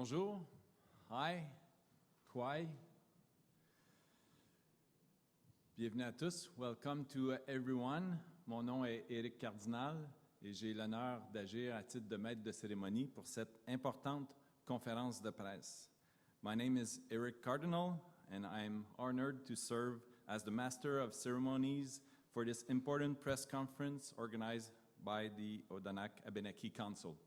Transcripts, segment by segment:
Bonjour. Hi. Kwai. Bienvenue à tous. Welcome to everyone. Mon nom est Éric Cardinal et j'ai l'honneur d'agir à titre de maître de cérémonie pour cette importante conférence de presse. My name is Eric Cardinal and I'm honored to serve as the Master of Ceremonies for this important press conference organized by the Odanak Abenakis Council.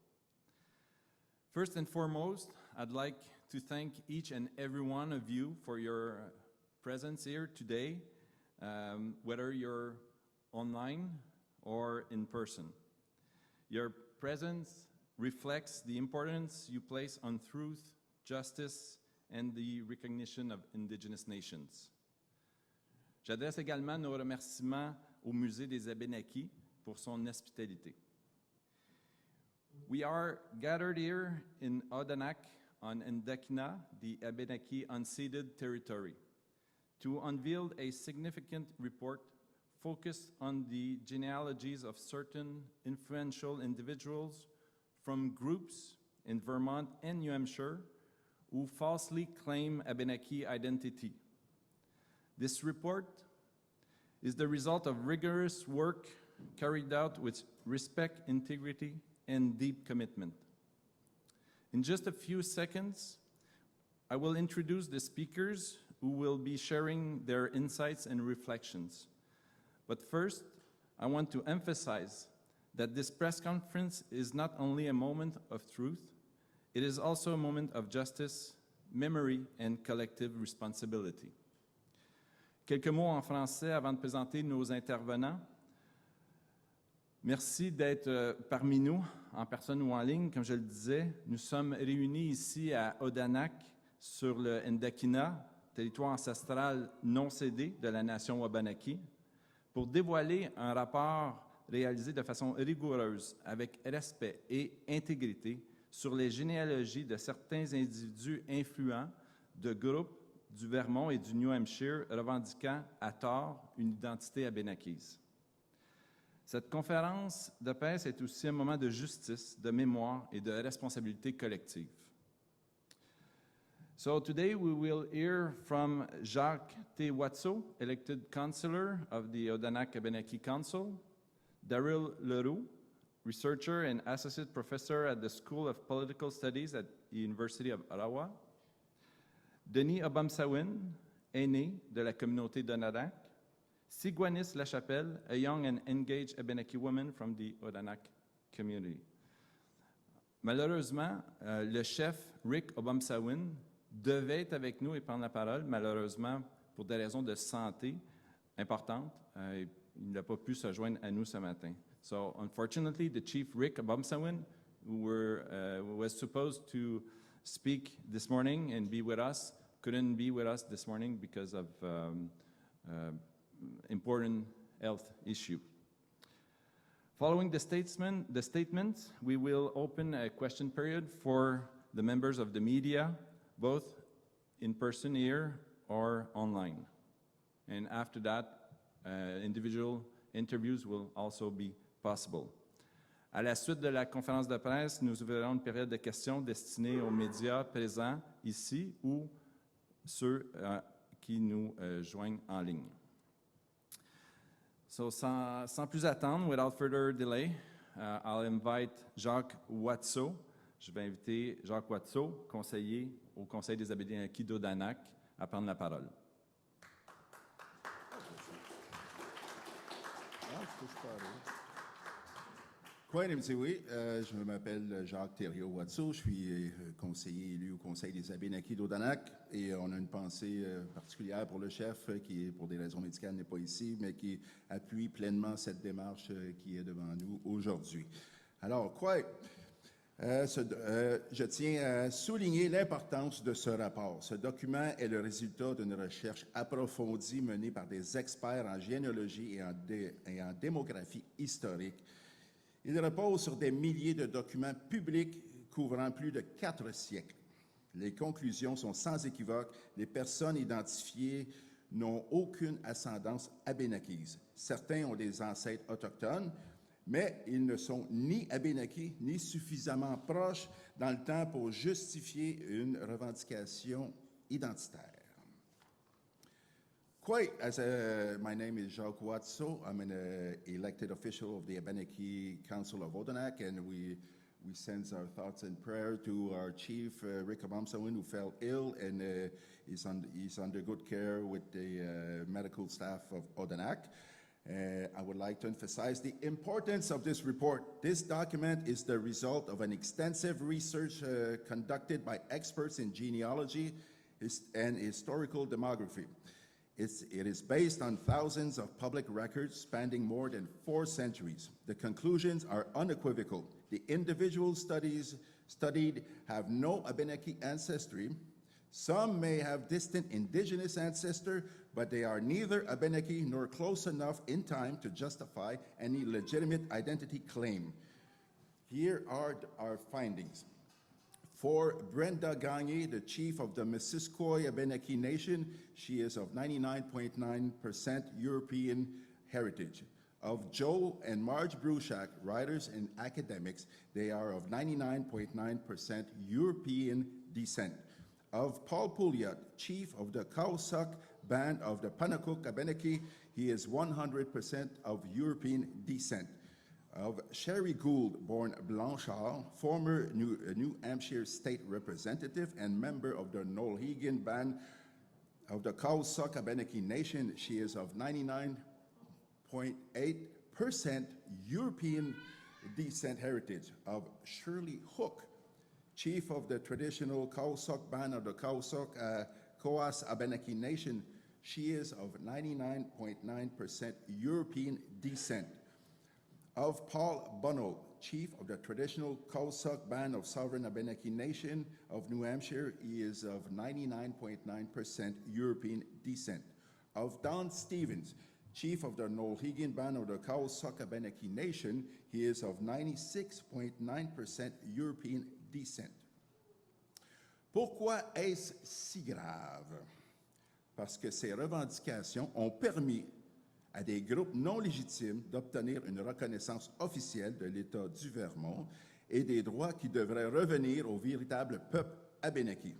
First and foremost, I'd like to thank each and every one of you for your presence here today, whether you're online or in person. Your presence reflects the importance you place on truth, justice, and the recognition of indigenous nations. J'adresse également nos remerciements au Musée des Abenakis pour son hospitalité. We are gathered here in Odanak on Ndakina, the Abenaki unceded territory, to unveil a significant report focused on the genealogies of certain influential individuals from groups in Vermont and New Hampshire who falsely claim Abenaki identity. This report is the result of rigorous work carried out with respect, integrity, and deep commitment. In just a few seconds, I will introduce the speakers who will be sharing their insights and reflections. But first, I want to emphasize that this press conference is not only a moment of truth, it is also a moment of justice, memory, and collective responsibility. Quelques mots en français avant de présenter nos intervenants. Merci d'être parmi nous, en personne ou en ligne. Comme je le disais, nous sommes réunis ici à Odanak, sur le Ndakina, territoire ancestral non cédé de la nation Abenaki, pour dévoiler un rapport réalisé de façon rigoureuse, avec respect et intégrité, sur les généalogies de certains individus influents de groupes du Vermont et du New Hampshire revendiquant à tort une identité abénakise. Cette conférence de presse est aussi un moment de justice, de mémoire et de responsabilité collective. So today we will hear from Jacques T. Watso, elected councillor of the Odanak Abenaki Council, Daryl Leroux, researcher and associate professor at the School of Political Studies at the University of Ottawa, Denis Obamsawin, aîné de la communauté d'Odanak, Sigwanis Lachapelle, a young and engaged Abenaki woman from the Odanak community. Malheureusement, le chef Rick Obamsawin devait être avec nous et prendre la parole. Malheureusement, pour des raisons de santé importantes, il n'a pas pu se joindre à nous ce matin. So, unfortunately, the chief Rick Obamsawin, who was supposed to speak this morning and be with us, couldn't be with us this morning because of important health issue. Following the statement, we will open a question period for the members of the media, both in person here or online. And after that, individual interviews will also be possible. À la suite de la conférence de presse, nous ouvrirons une période de questions destinée aux médias présents ici ou ceux qui nous joignent en ligne. So, sans plus attendre, without further delay, I'll invite Jacques Watso. Je vais inviter Jacques Watso, conseiller au Conseil des Abenakis d'Odanak, à prendre la parole. Je m'appelle Jacques Thériault-Watso, je suis conseiller élu au Conseil des Abenakis d'Odanak et on a une pensée particulière pour le chef qui, pour des raisons médicales, n'est pas ici, mais qui appuie pleinement cette démarche qui est devant nous aujourd'hui. Alors, je tiens à souligner l'importance de ce rapport. Ce document est le résultat d'une recherche approfondie menée par des experts en généalogie et en démographie historique. Il repose sur des milliers de documents publics couvrant plus de 4 siècles. Les conclusions sont sans équivoque. Les personnes identifiées n'ont aucune ascendance abénakise. Certains ont des ancêtres autochtones, mais ils ne sont ni Abenakis ni suffisamment proches dans le temps pour justifier une revendication identitaire. My name is Jacques Watso. I'm an elected official of the Abenaki Council of Odanak, and we send our thoughts and prayer to our chief, Rick Abamsawin, who fell ill and he's under good care with the medical staff of Odanak. I would like to emphasize the importance of this report. This document is the result of an extensive research conducted by experts in genealogy and historical demography. It is based on thousands of public records spanning more than 4 centuries. The conclusions are unequivocal. The individuals studied have no Abenaki ancestry. Some may have distant indigenous ancestor, but they are neither Abenaki nor close enough in time to justify any legitimate identity claim. Here are our findings. For Brenda Gagne, the chief of the Missisquoi Abenaki Nation, she is of 99.9% European heritage. Of Joe and Marge Bruchak, writers and academics, they are of 99.9% European descent. Of Paul Pouliot, chief of the Kausuk band of the Panacook Abenaki, he is 100% of European descent. Of Sherry Gould, born Blanchard, former New Hampshire state representative and member of the Nolhegan band of the Kausuk Abenaki Nation, she is of 99.8% European descent heritage. Of Shirley Hook, chief of the traditional Kausuk band of the Koas Abenaki Nation, she is of 99.9% European descent. Of Paul Bunnell, chief of the traditional Kausuk band of Sovereign Abenaki Nation of New Hampshire, he is of 99.9% European descent. Of Don Stevens, chief of the Nolhegan band of the Kausuk Abenaki Nation, he is of 96.9% European descent. Pourquoi est-ce si grave? Parce que ces revendications ont permis à des groupes non légitimes d'obtenir une reconnaissance officielle de l'État du Vermont et des droits qui devraient revenir au véritable peuple Abenaki.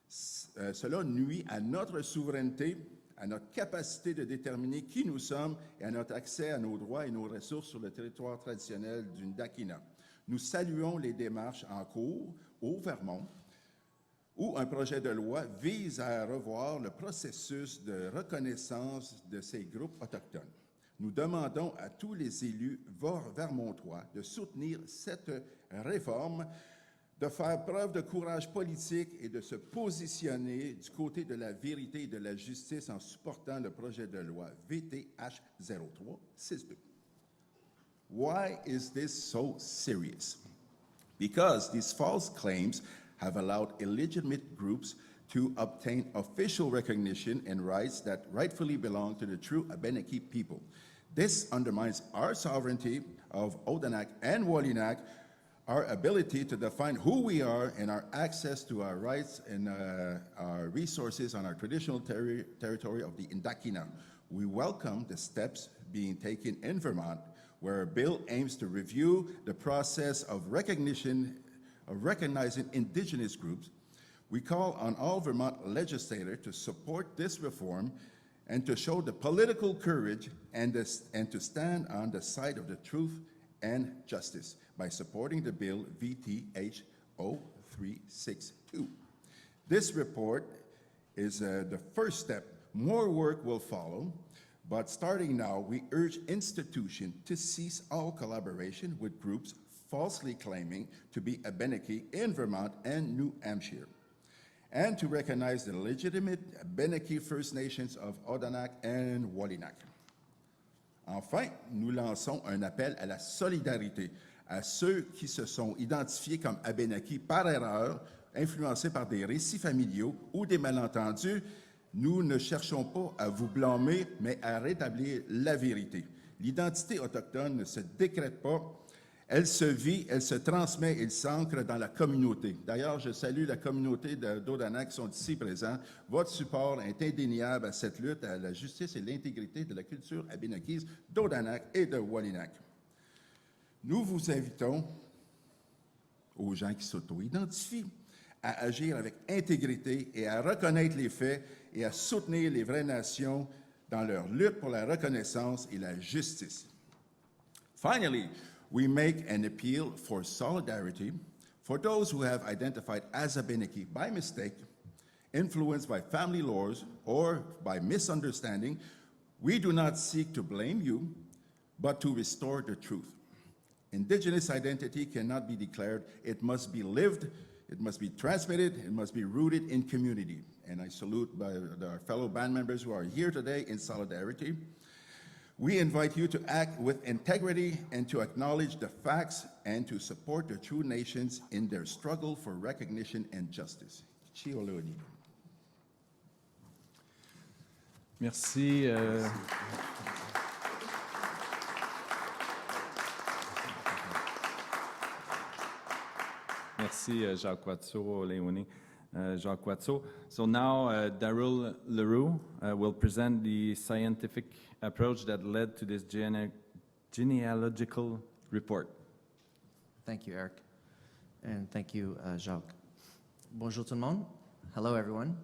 Cela nuit à notre souveraineté, à notre capacité de déterminer qui nous sommes et à notre accès à nos droits et nos ressources sur le territoire traditionnel du Ndakina. Nous saluons les démarches en cours au Vermont où un projet de loi vise à revoir le processus de reconnaissance de ces groupes autochtones. Nous demandons à tous les élus vermontois de soutenir cette réforme, de faire preuve de courage politique et de se positionner du côté de la vérité et de la justice en supportant le projet de loi VTH 0362. Why is this so serious? Because these false claims have allowed illegitimate groups to obtain official recognition and rights that rightfully belong to the true Abenaki people. This undermines our sovereignty of Odanak and W8linak, our ability to define who we are and our access to our rights and our resources on our traditional territory of the Ndakina. We welcome the steps being taken in Vermont, where a bill aims to review the process of recognizing indigenous groups. We call on all Vermont legislators to support this reform and to show the political courage and to stand on the side of the truth and justice by supporting the bill VTH 0362. This report is the first step. More work will follow, but starting now, we urge institutions to cease all collaboration with groups falsely claiming to be Abenaki in Vermont and New Hampshire, and to recognize the legitimate Abenaki First Nations of Odanak and W8linak. Enfin, nous lançons un appel à la solidarité à ceux qui se sont identifiés comme Abenaki par erreur, influencés par des récits familiaux ou des malentendus. Nous ne cherchons pas à vous blâmer, mais à rétablir la vérité. L'identité autochtone ne se décrète pas. Elle se vit, elle se transmet, elle s'ancre dans la communauté. D'ailleurs, je salue la communauté d'Odanak qui sont ici présents. Votre support est indéniable à cette lutte, à la justice et l'intégrité de la culture abénakise d'Odanak et de W8linak. Nous vous invitons, aux gens qui s'auto-identifient, à agir avec intégrité et à reconnaître les faits et à soutenir les vraies nations dans leur lutte pour la reconnaissance et la justice. Finally, we make an appeal for solidarity for those who have identified as Abenaki by mistake, influenced by family laws, or by misunderstanding. We do not seek to blame you, but to restore the truth. Indigenous identity cannot be declared. It must be lived, it must be transmitted, it must be rooted in community. And I salute our fellow band members who are here today in solidarity. We invite you to act with integrity and to acknowledge the facts and to support the true nations in their struggle for recognition and justice. Chioloni. Merci. Merci, Jacques Watteau, Léonie. Jacques Watteau. So now Daryl Leroux will present the scientific approach that led to this genealogical report. Thank you, Eric. And thank you, Jacques. Bonjour tout le monde. Hello, everyone.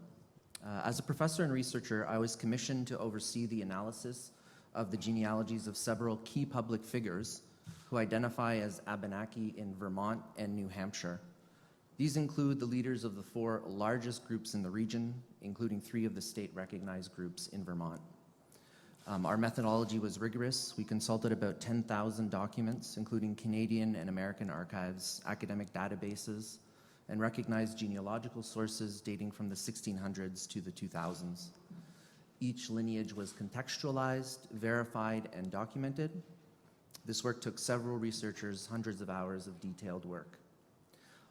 As a professor and researcher, I was commissioned to oversee the analysis of the genealogies of several key public figures who identify as Abenaki in Vermont and New Hampshire. These include the leaders of the 4 largest groups in the region, including 3 of the state-recognized groups in Vermont. Our methodology was rigorous. We consulted about 10,000 documents, including Canadian and American archives, academic databases, and recognized genealogical sources dating from the 1600s to the 2000s. Each lineage was contextualized, verified, and documented. This work took several researchers, hundreds of hours of detailed work.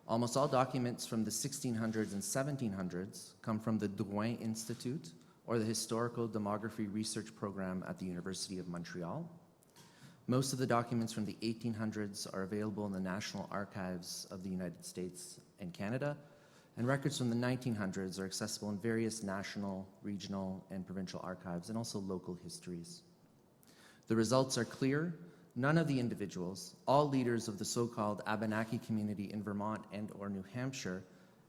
Almost all documents from the 1600s and 1700s come from the Drouin Institute or the Historical Demography Research Program at the University of Montreal. Most of the documents from the 1800s are available in the National Archives of the United States and Canada, and records from the 1900s are accessible in various national, regional, and provincial archives, and also local histories. The results are clear. None of the individuals, all leaders of the so-called Abenaki community in Vermont and or New Hampshire,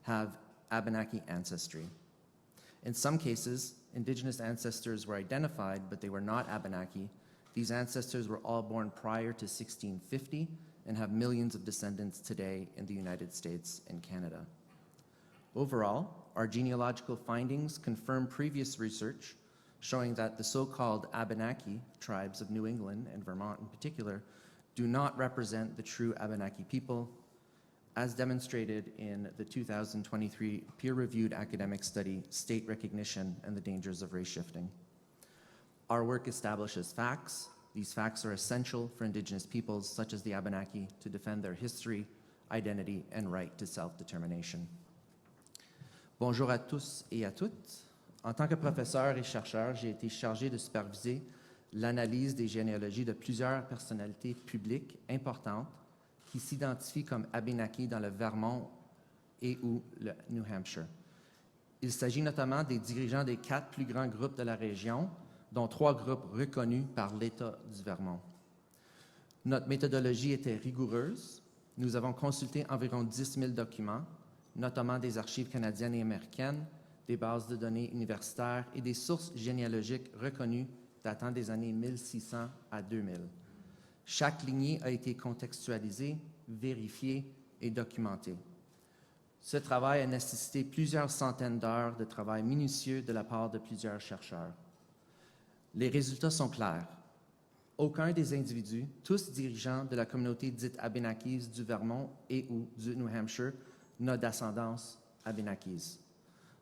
have Abenaki ancestry. In some cases, Indigenous ancestors were identified, but they were not Abenaki. These ancestors were all born prior to 1650 and have millions of descendants today in the United States and Canada. Overall, our genealogical findings confirm previous research showing that the so-called Abenaki tribes of New England and Vermont in particular do not represent the true Abenaki people, as demonstrated in the 2023 peer-reviewed academic study, State Recognition and the Dangers of Race Shifting. Our work establishes facts. These facts are essential for Indigenous peoples, such as the Abenaki, to defend their history, identity, and right to self-determination. Bonjour à tous et à toutes. En tant que professeur et chercheur, j'ai été chargé de superviser l'analyse des généalogies de plusieurs personnalités publiques importantes qui s'identifient comme Abenaki dans le Vermont et ou le New Hampshire. Il s'agit notamment des dirigeants des 4 plus grands groupes de la région, dont 3 groupes reconnus par l'État du Vermont. Notre méthodologie était rigoureuse. Nous avons consulté environ 10 000 documents, notamment des archives canadiennes et américaines, des bases de données universitaires et des sources généalogiques reconnues datant des années 1600 à 2000. Chaque lignée a été contextualisée, vérifiée et documentée. Ce travail a nécessité plusieurs centaines d'heures de travail minutieux de la part de plusieurs chercheurs. Les résultats sont clairs. Aucun des individus, tous dirigeants de la communauté dite Abenakis du Vermont et ou du New Hampshire, n'a d'ascendance Abenakis.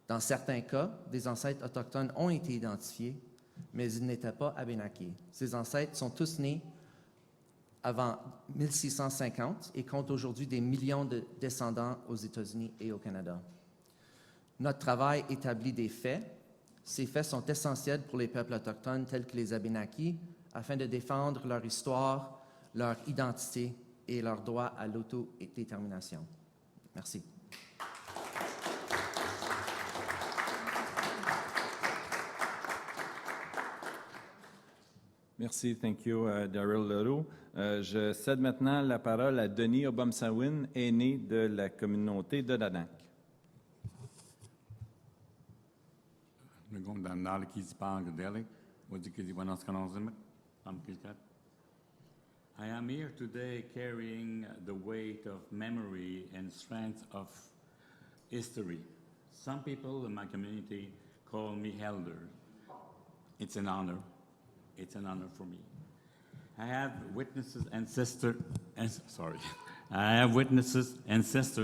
Dans certains cas, des ancêtres autochtones ont été identifiés, mais ils n'étaient pas Abenaki. Ces ancêtres sont tous nés avant 1650 et comptent aujourd'hui des millions de descendants aux États-Unis et au Canada. Notre travail établit des faits. Ces faits sont essentiels pour les peuples autochtones tels que les Abenaki afin de défendre leur histoire, leur identité et leur droit à l'autodétermination. Merci. Merci, thank you, Daryl Leroux. Je cède maintenant la parole à Denis Obomsawin, aîné de la communauté d'Odanak. نقوم دعنا كيزبان قدالك ودي كذي وانا سكنازمك عم كيزكات. I am here today carrying the weight of memory and strength of history. Some people in my community call me elder. It's an honor. It's an honor for me. I have witnesses and sisters'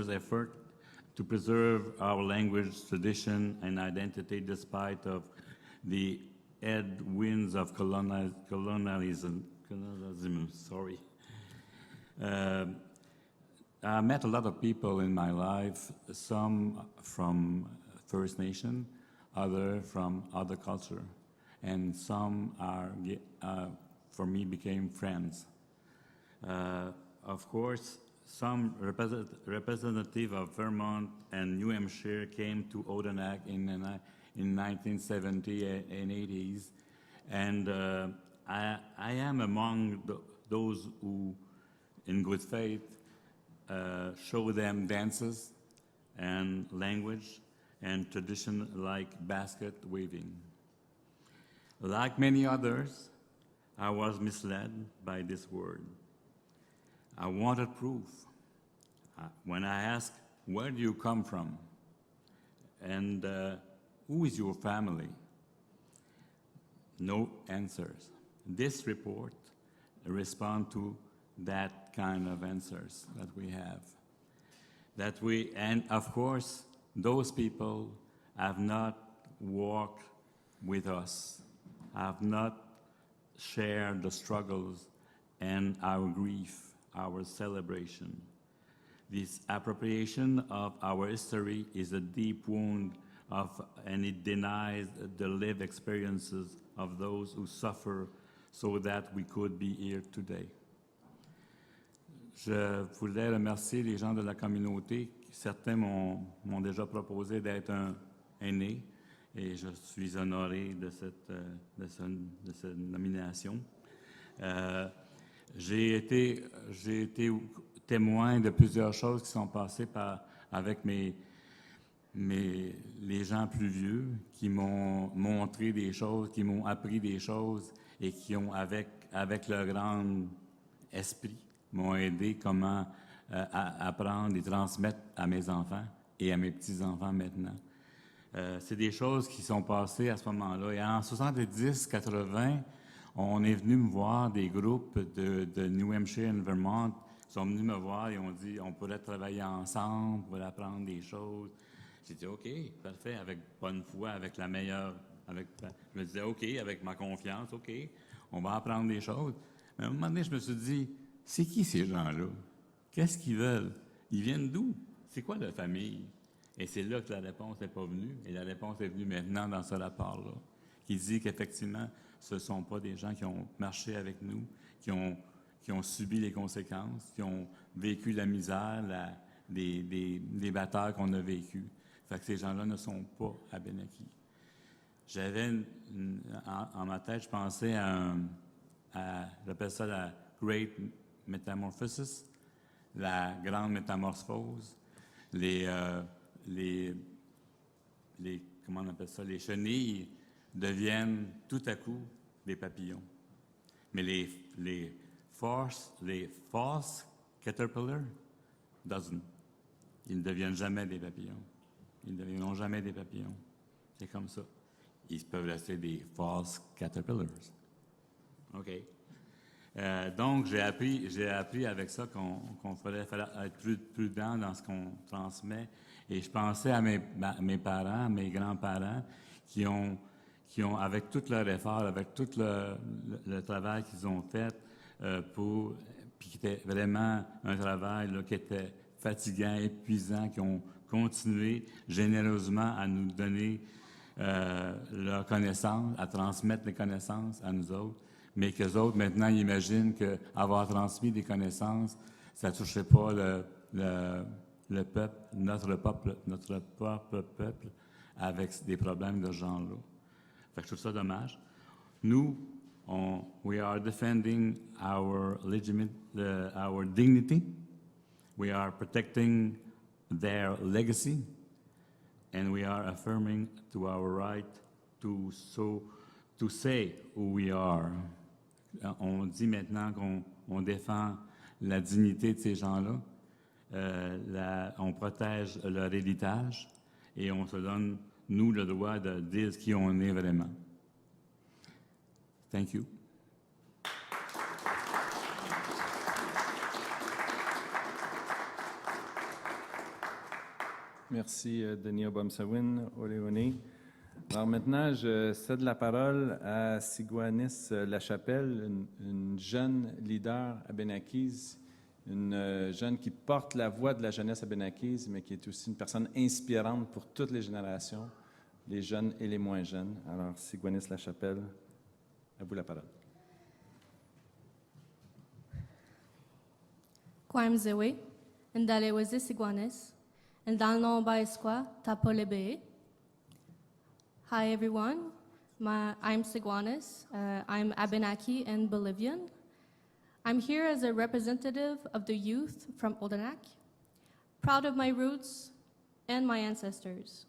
effort to preserve our language, tradition, and identity despite of the headwinds of colonialism. Sorry. I met a lot of people in my life, some from First Nation, other from other culture, and some for me became friends. Of course, some representative of Vermont and New Hampshire came to Odanak in 1970 and 80s, and I am among those who, in good faith, show them dances and language and tradition like basket weaving. Like many others, I was misled by this word. I wanted proof. When I asked, where do you come from? And who is your family? No answers. This report responds to that kind of answers that we have. And of course, those people have not walked with us, have not shared the struggles and our grief, our celebration. This appropriation of our history is a deep wound and it denies the lived experiences of those who suffer so that we could be here today. Je voulais remercier les gens de la communauté. Certains m'ont déjà proposé d'être un aîné et je suis honoré de cette nomination. J'ai été témoin de plusieurs choses qui sont passées avec les gens plus vieux, qui m'ont montré des choses, qui m'ont appris des choses et qui ont, avec leur grand esprit, m'ont aidé comment apprendre et transmettre à mes enfants et à mes petits-enfants maintenant. C'est des choses qui sont passées à ce moment-là. Et en 70-80, on est venu me voir, des groupes de New Hampshire et Vermont sont venus me voir et ont dit on pourrait travailler ensemble, on pourrait apprendre des choses. J'ai dit OK, parfait, avec bonne foi, avec la meilleure. Je me disais OK, avec ma confiance, OK, on va apprendre des choses. Mais à un moment donné, je me suis dit c'est qui ces gens-là? Qu'est-ce qu'ils veulent? Ils viennent d'où? C'est quoi leur famille? Et c'est là que la réponse n'est pas venue. Et la réponse est venue maintenant dans ce rapport-là, qui dit qu'effectivement, ce ne sont pas des gens qui ont marché avec nous, qui ont subi les conséquences, qui ont vécu la misère, des batailles qu'on a vécues. Fait que ces gens-là ne sont pas Abenakis. J'avais en ma tête, je pensais j'appelle ça la Great Metamorphosis, la grande métamorphose, comment on appelle ça, les chenilles deviennent tout à coup des papillons. Mais les false caterpillars ils ne deviennent jamais des papillons. Ils ne deviendront jamais des papillons. C'est comme ça. Ils peuvent rester des false caterpillars. OK. Donc, j'ai appris avec ça qu'on fallait être plus prudent dans ce qu'on transmet. Et je pensais à mes parents, mes grands-parents, qui ont, avec tout leur effort, avec tout le travail qu'ils ont fait, puis qui était vraiment un travail là, qui était fatigant, épuisant, qui ont continué généreusement à nous donner leurs connaissances, à transmettre les connaissances à nous autres. Mais qu'eux autres, maintenant, ils imaginent qu'avoir transmis des connaissances, ça ne touchait pas le peuple, notre propre peuple, avec des problèmes de ce genre-là. Fait que je trouve ça dommage. Nous, We are defending our our dignity. We are protecting their legacy, and we are affirming to our right to say who we are. On dit maintenant qu'on défend la dignité de ces gens-là, on protège leur héritage et on se donne, nous, le droit de dire qui on est vraiment. Thank you. Merci, Denis Obomsawin, Oleone. Alors maintenant, je cède la parole à Sigouanis Lachapelle, une jeune leader Abenakis, une jeune qui porte la voix de la jeunesse Abenakis, mais qui est aussi une personne inspirante pour toutes les générations, les jeunes et les moins jeunes. Alors, Sigouanis Lachapelle, à vous la parole. Kwamzewe, Ndaleweze Sigouanis, Ndalnomba Esqua, Tapolebe. Hi everyone, I'm Sigouanis. I'm Abenaki and Bolivian. I'm here as a representative of the youth from Odanak, proud of my roots and my ancestors.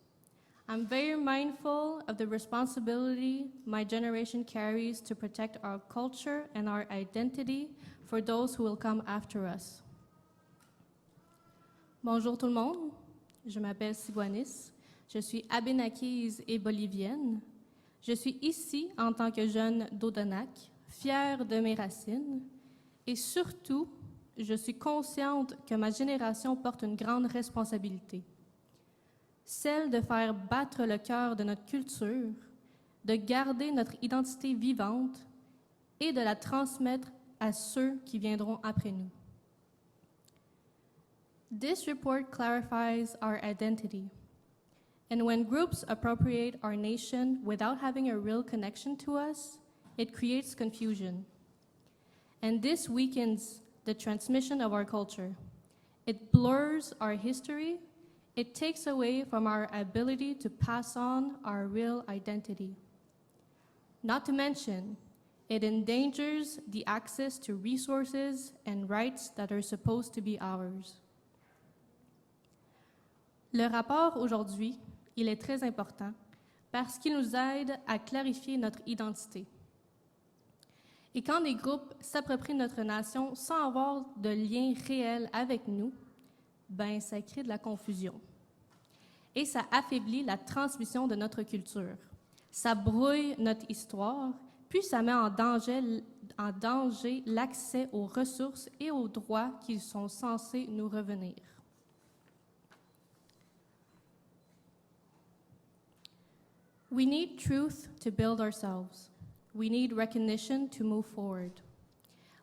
I'm very mindful of the responsibility my generation carries to protect our culture and our identity for those who will come after us. Bonjour tout le monde, je m'appelle Sigouanis. Je suis Abenakise et bolivienne. Je suis ici en tant que jeune d'Odanak, fière de mes racines. Et surtout, je suis consciente que ma génération porte une grande responsabilité. Celle de faire battre le cœur de notre culture, de garder notre identité vivante et de la transmettre à ceux qui viendront après nous. This report clarifies our identity. And when groups appropriate our nation without having a real connection to us, it creates confusion. And this weakens the transmission of our culture. It blurs our history. It takes away from our ability to pass on our real identity. Not to mention, it endangers the access to resources and rights that are supposed to be ours. Le rapport aujourd'hui, il est très important parce qu'il nous aide à clarifier notre identité. Et quand des groupes s'approprient notre nation sans avoir de lien réel avec nous, ben ça crée de la confusion. Et ça affaiblit la transmission de notre culture. Ça brouille notre histoire, puis ça met en danger l'accès aux ressources et aux droits qui sont censés nous revenir. We need truth to build ourselves. We need recognition to move forward.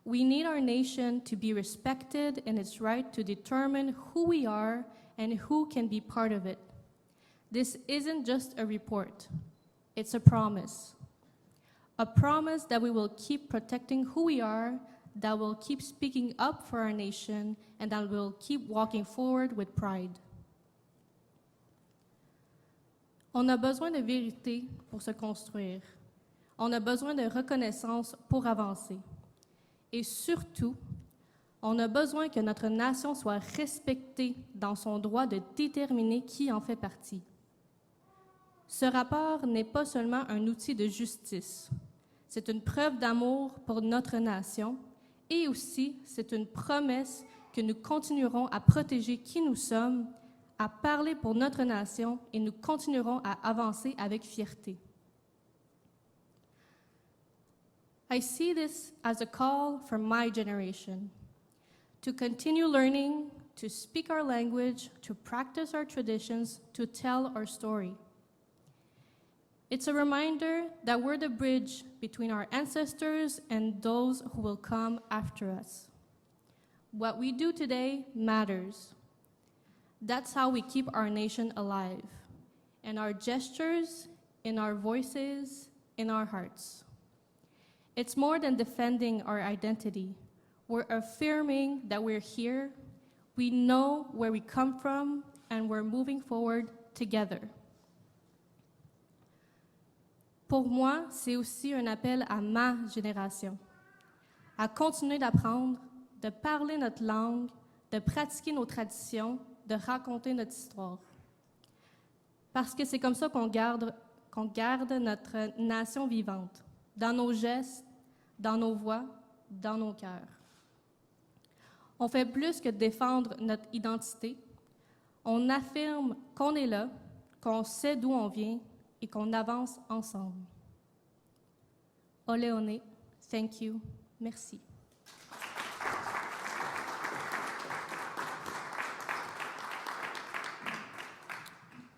We need our nation to be respected in its right to determine who we are and who can be part of it. This isn't just a report. It's a promise. A promise that we will keep protecting who we are, that will keep speaking up for our nation, and that will keep walking forward with pride. On a besoin de vérité pour se construire. On a besoin de reconnaissance pour avancer. Et surtout, on a besoin que notre nation soit respectée dans son droit de déterminer qui en fait partie. Ce rapport n'est pas seulement un outil de justice. C'est une preuve d'amour pour notre nation et aussi c'est une promesse que nous continuerons à protéger qui nous sommes, à parler pour notre nation et nous continuerons à avancer avec fierté. I see this as a call from my generation to continue learning, to speak our language, to practice our traditions, to tell our story. It's a reminder that we're the bridge between our ancestors and those who will come after us. What we do today matters. That's how we keep our nation alive, in our gestures, in our voices, in our hearts. It's more than defending our identity. We're affirming that we're here, we know where we come from, and we're moving forward together. Pour moi, c'est aussi un appel à ma génération, à continuer d'apprendre, de parler notre langue, de pratiquer nos traditions, de raconter notre histoire. Parce que c'est comme ça qu'on garde notre nation vivante, dans nos gestes, dans nos voix, dans nos cœurs. On fait plus que défendre notre identité. On affirme qu'on est là, qu'on sait d'où on vient et qu'on avance ensemble. Ole one, thank you, merci.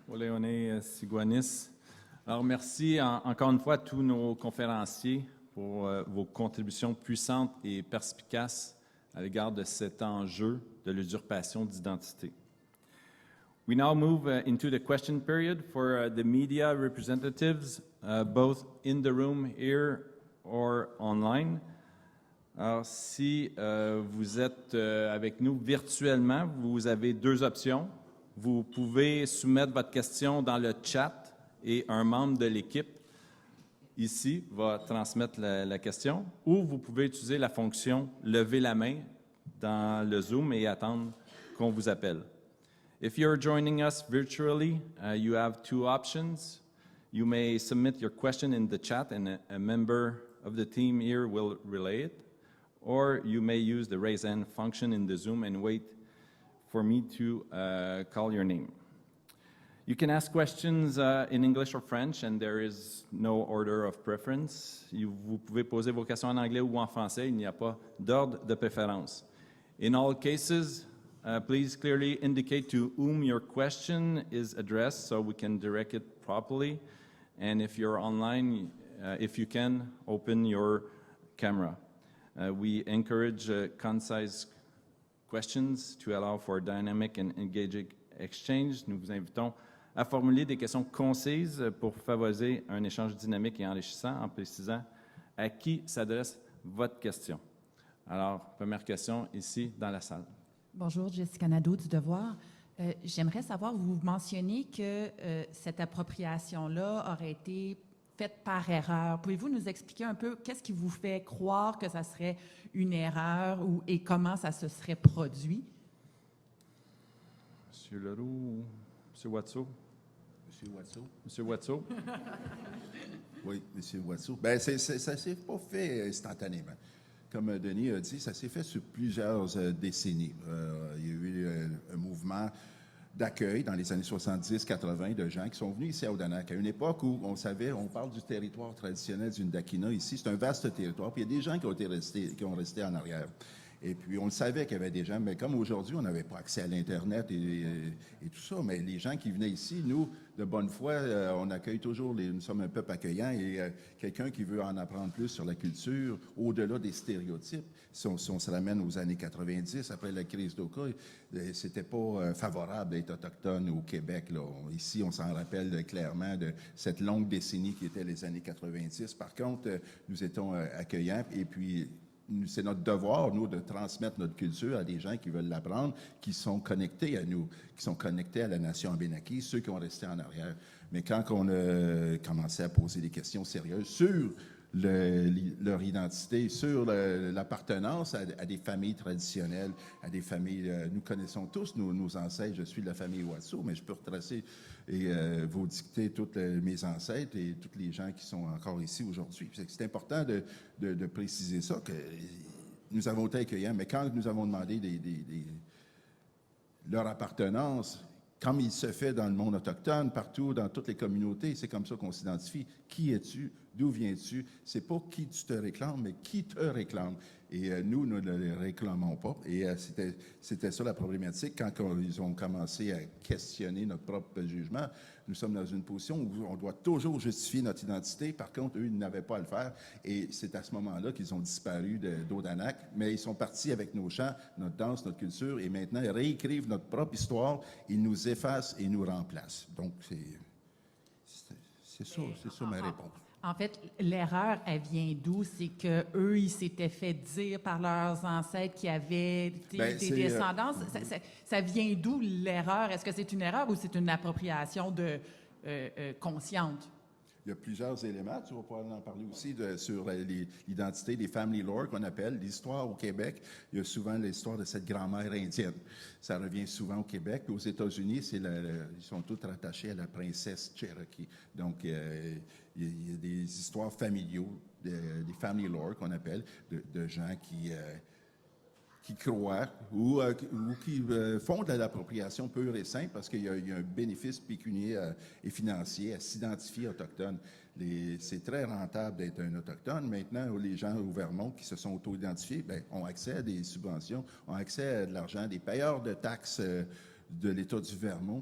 Ole one Siguanis. Alors, merci encore une fois à tous nos conférenciers pour vos contributions puissantes et perspicaces à l'égard de cet enjeu de l'usurpation d'identité. We now move into the question period for the media representatives, both in the room here or online. Alors, si vous êtes avec nous virtuellement, vous avez deux options. Vous pouvez soumettre votre question dans le chat et un membre de l'équipe ici va transmettre la question, ou vous pouvez utiliser la fonction « Lever la main » dans le Zoom et attendre qu'on vous appelle. If you're joining us virtually, you have two options. You may submit your question in the chat and a member of the team here will relay it, or you may use the raise hand function in the Zoom and wait for me to call your name. You can ask questions in English or French, and there is no order of preference. Vous pouvez poser vos questions en anglais ou en français, il n'y a pas d'ordre de préférence. In all cases, please clearly indicate to whom your question is addressed so we can direct it properly. And if you're online, if you can, open your camera. We encourage concise questions to allow for dynamic and engaging exchange. Nous vous invitons à formuler des questions concises pour favoriser un échange dynamique et enrichissant en précisant à qui s'adresse votre question. Alors, première question ici dans la salle. Bonjour, Jessica Nadeau du Devoir. J'aimerais savoir, vous mentionnez que cette appropriation-là aurait été faite par erreur. Pouvez-vous nous expliquer un peu qu'est-ce qui vous fait croire que ça serait une erreur et comment ça se serait produit? Monsieur Leroux, Monsieur Watteau. Monsieur Watteau. Monsieur Watteau. Oui, Monsieur Watteau. Bien, ça ne s'est pas fait instantanément. Comme Denis a dit, ça s'est fait sur plusieurs décennies. Il y a eu un mouvement d'accueil dans les années 70-80 de gens qui sont venus ici à Odanak, à une époque où on parle du territoire traditionnel du Ndakina ici, c'est un vaste territoire, puis il y a des gens qui ont resté en arrière. Et puis, on le savait qu'il y avait des gens, mais comme aujourd'hui, on n'avait pas accès à l'Internet et tout ça, mais les gens qui venaient ici, nous, de bonne foi, on accueille toujours, nous sommes un peuple accueillant et quelqu'un qui veut en apprendre plus sur la culture, au-delà des stéréotypes, si on se ramène aux années 90, après la crise d'Oka, c'était pas favorable d'être autochtone au Québec. Là. Ici, on s'en rappelle clairement de cette longue décennie qui était les années 90. Par contre, nous étions accueillants et puis c'est notre devoir, nous, de transmettre notre culture à des gens qui veulent l'apprendre, qui sont connectés à nous, qui sont connectés à la nation Abenakis, ceux qui ont resté en arrière. Mais quand on a commencé à poser des questions sérieuses sur leur identité, sur l'appartenance à des familles traditionnelles, à des familles... nous connaissons tous nos ancêtres. Je suis de la famille Watteau, mais je peux retracer et vous dicter tous mes ancêtres et tous les gens qui sont encore ici aujourd'hui. C'est important de préciser ça, que nous avons été accueillants, mais quand nous avons demandé leur appartenance, comme il se fait dans le monde autochtone, partout, dans toutes les communautés, c'est comme ça qu'on s'identifie. Qui es-tu? D'où viens-tu? C'est pas qui tu te réclames, mais qui te réclame. Et nous ne le réclamons pas. Et c'était ça la problématique. Quand ils ont commencé à questionner notre propre jugement, nous sommes dans une position où on doit toujours justifier notre identité. Par contre, eux, ils n'avaient pas à le faire. Et c'est à ce moment-là qu'ils ont disparu d'Odanak. Mais ils sont partis avec nos chants, notre danse, notre culture. Et maintenant, ils réécrivent notre propre histoire. Ils nous effacent et nous remplacent. Donc, c'est ça ma réponse. En fait, l'erreur, elle vient d'où? C'est qu'eux, ils s'étaient fait dire par leurs ancêtres qu'ils avaient des descendances. Ça vient d'où l'erreur? Est-ce que c'est une erreur ou c'est une appropriation consciente? il y a plusieurs éléments. Tu vas pouvoir en parler aussi sur l'identité des family lore qu'on appelle. L'histoire au Québec, il y a souvent l'histoire de cette grand-mère indienne. Ça revient souvent au Québec. Puis aux États-Unis, ils sont tous rattachés à la princesse Cherokee. Donc, il y a des histoires familiaux, des family lore qu'on appelle, de gens qui croient ou qui font de l'appropriation pure et simple parce qu'il y a un bénéfice pécunier et financier à s'identifier autochtone. C'est très rentable d'être un autochtone. Maintenant, les gens au Vermont qui se sont auto-identifiés ont accès à des subventions, ont accès à de l'argent, des payeurs de taxes de l'État du Vermont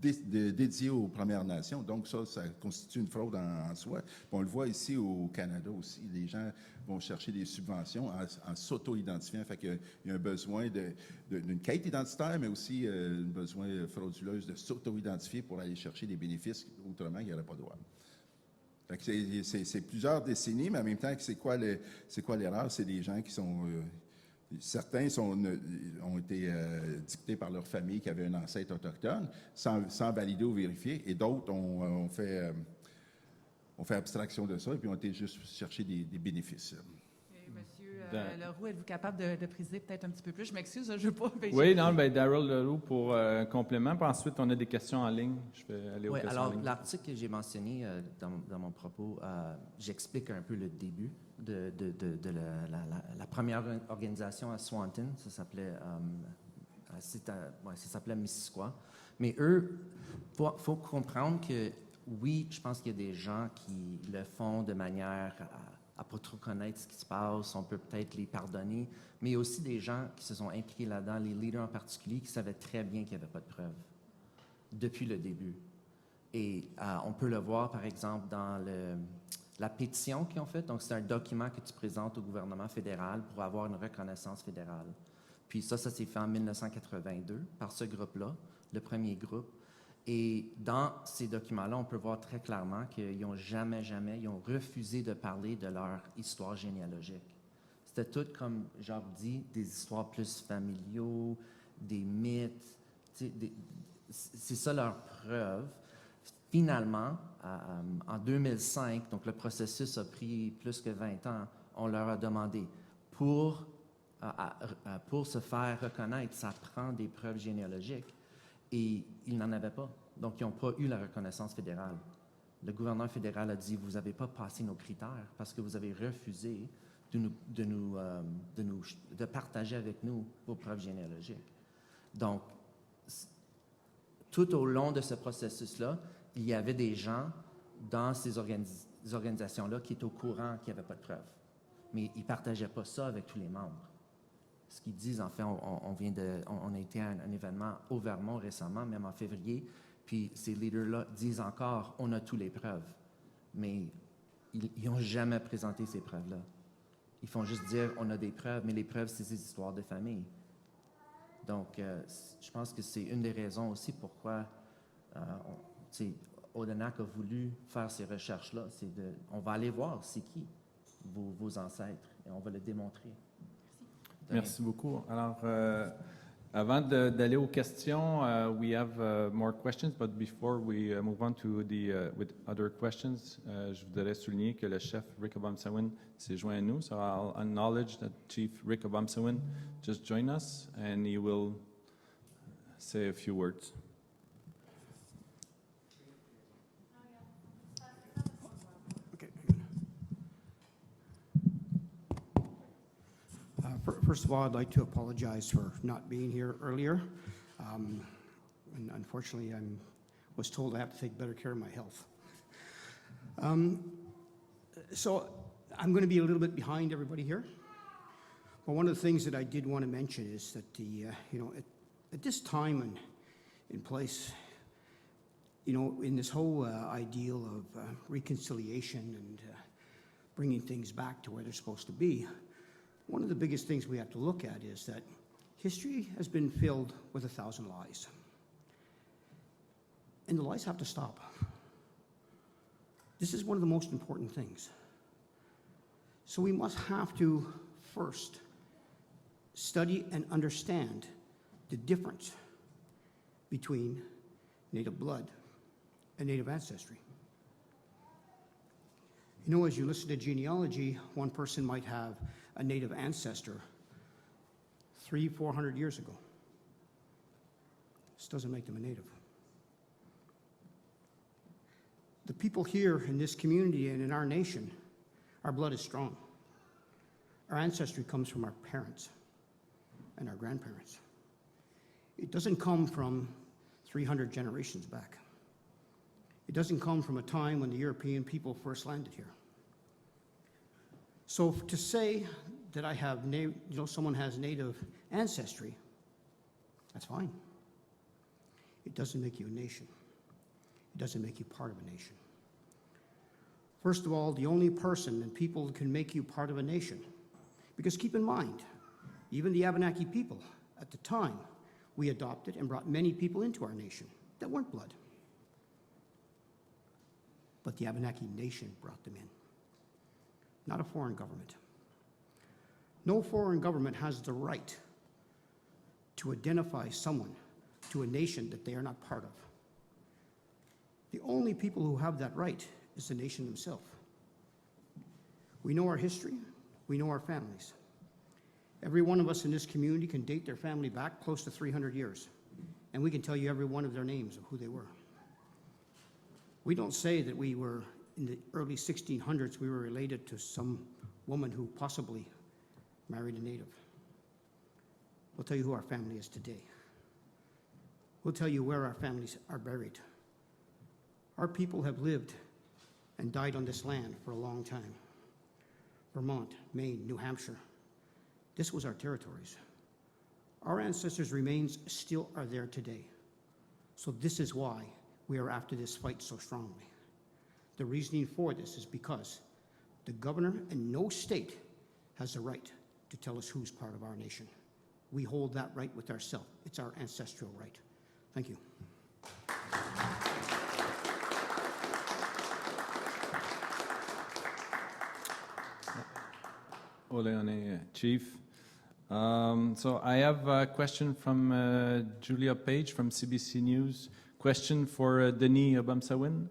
dédiés aux Premières Nations. Donc ça constitue une fraude en soi. Puis on le voit ici au Canada aussi. Les gens vont chercher des subventions en s'auto-identifiant. Fait qu'il y a un besoin d'une quête identitaire, mais aussi un besoin frauduleuse de s'auto-identifier pour aller chercher des bénéfices. Autrement, il n'y aurait pas de droit. Fait que c'est plusieurs décennies, mais en même temps, c'est quoi l'erreur? C'est des gens qui sont... certains ont été dictés par leur famille qui avait un ancêtre autochtone, sans valider ou vérifier, et d'autres ont fait abstraction de ça et puis ont été juste chercher des bénéfices. Monsieur Leroux, êtes-vous capable de préciser peut-être un petit peu plus? Je m'excuse, je ne veux pas... Oui, non, Daryl Leroux pour un complément. Puis ensuite, on a des questions en ligne. Je vais aller aux questions en ligne. L'article que j'ai mentionné dans mon propos, j'explique un peu le début de la première organisation à Swanton. Ça s'appelait Missisquoi. Mais eux, faut comprendre que oui, je pense qu'il y a des gens qui le font de manière à pas trop connaître ce qui se passe, on peut peut-être les pardonner, mais il y a aussi des gens qui se sont impliqués là-dedans, les leaders en particulier, qui savaient très bien qu'il n'y avait pas de preuves depuis le début. Et on peut le voir, par exemple, dans la pétition qu'ils ont faite. Donc, c'est un document que tu présentes au gouvernement fédéral pour avoir une reconnaissance fédérale. Puis ça s'est fait en 1982 par ce groupe-là, le premier groupe. Et dans ces documents-là, on peut voir très clairement qu'ils n'ont jamais, ils ont refusé de parler de leur histoire généalogique. C'était tout, comme Jacques dit, des histoires plus familiaux, des mythes. C'est ça leur preuve. Finalement, en 2005, donc le processus a pris plus que 20 ans, on leur a demandé, pour se faire reconnaître, ça prend des preuves généalogiques. Et ils n'en avaient pas. Donc, ils n'ont pas eu la reconnaissance fédérale. Le gouverneur fédéral a dit, vous n'avez pas passé nos critères parce que vous avez refusé de partager avec nous vos preuves généalogiques. Donc, tout au long de ce processus-là, il y avait des gens dans ces organisations-là qui étaient au courant qu'il n'y avait pas de preuves. Mais ils ne partageaient pas ça avec tous les membres. Ce qu'ils disent, en fait, on a été à un événement au Vermont récemment, même en février, puis ces leaders-là disent encore, on a toutes les preuves. Mais ils n'ont jamais présenté ces preuves-là. Ils font juste dire, on a des preuves, mais les preuves, c'est ces histoires de famille. Donc, je pense que c'est une des raisons aussi pourquoi Odanak a voulu faire ces recherches-là. On va aller voir c'est qui vos ancêtres, et on va le démontrer. Merci beaucoup. Alors, avant d'aller aux questions, we have more questions, but before we move on to with other questions, je voudrais souligner que le chef Rick Obamsawin s'est joint à nous. So I'll acknowledge that Chief Rick Obamsawin just joined us, and he will say a few words. First of all, I'd like to apologize for not being here earlier. And unfortunately, I was told I have to take better care of my health. So I'm going to be a little bit behind everybody here. But one of the things that I did want to mention is that at this time and in place, in this whole ideal of reconciliation and bringing things back to where they're supposed to be, one of the biggest things we have to look at is that history has been filled with 1,000 lies. And the lies have to stop. This is one of the most important things. So we must have to first study and understand the difference between native blood and native ancestry. You know, as you listen to genealogy, one person might have a native ancestor 300-400 years ago. This doesn't make them a native. The people here in this community and in our nation, our blood is strong. Our ancestry comes from our parents and our grandparents. It doesn't come from 300 generations back. It doesn't come from a time when the European people first landed here. So to say that I have, someone has native ancestry, that's fine. It doesn't make you a nation. It doesn't make you part of a nation. First of all, the only person and people that can make you part of a nation, because keep in mind, even the Abenaki people, at the time, we adopted and brought many people into our nation that weren't blood. But the Abenaki nation brought them in, not a foreign government. No foreign government has the right to identify someone to a nation that they are not part of. The only people who have that right is the nation themselves. We know our history, we know our families. Every one of us in this community can date their family back close to 300 years, and we can tell you every one of their names of who they were. We don't say that we were, in the early 1600s, we were related to some woman who possibly married a native. We'll tell you who our family is today. We'll tell you where our families are buried. Our people have lived and died on this land for a long time. Vermont, Maine, New Hampshire. This was our territories. Our ancestors' remains still are there today. So this is why we are after this fight so strongly. The reasoning for this is because the governor in no state has the right to tell us who's part of our nation. We hold that right with ourselves. It's our ancestral right. Thank you. Ole, Chief. So I have a question from Julia Page from CBC News. Question for Denis Obamsawin.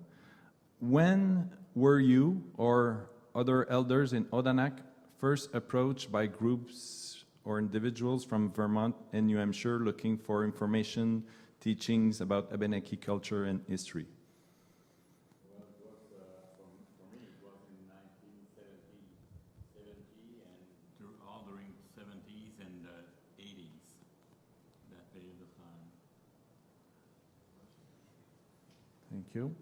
When were you or other elders in Odanak first approached by groups or individuals from Vermont and New Hampshire looking for information, teachings about Abenaki culture and history? Well, it was, for me, it was in 1970 and all during the 70s and 80s, that period of time. Thank you.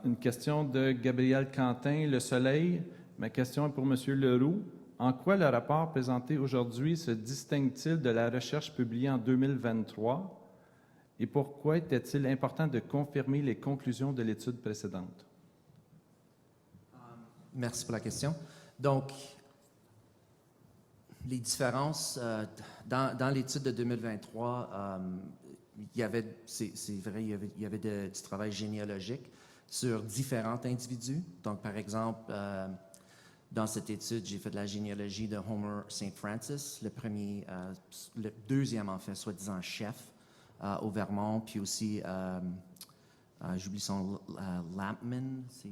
Une question de Gabriel Quentin, Le Soleil. Ma question est pour M. Leroux. En quoi le rapport présenté aujourd'hui se distingue-t-il de la recherche publiée en 2023 et pourquoi était-il important de confirmer les conclusions de l'étude précédente? Merci pour la question. Donc, les différences, dans l'étude de 2023, c'est vrai, il y avait du travail généalogique sur différents individus. Donc, par exemple, dans cette étude, j'ai fait de la généalogie de Homer St. Francis, le deuxième, en fait, soi-disant chef au Vermont, puis aussi, j'oublie son Lampman, c'est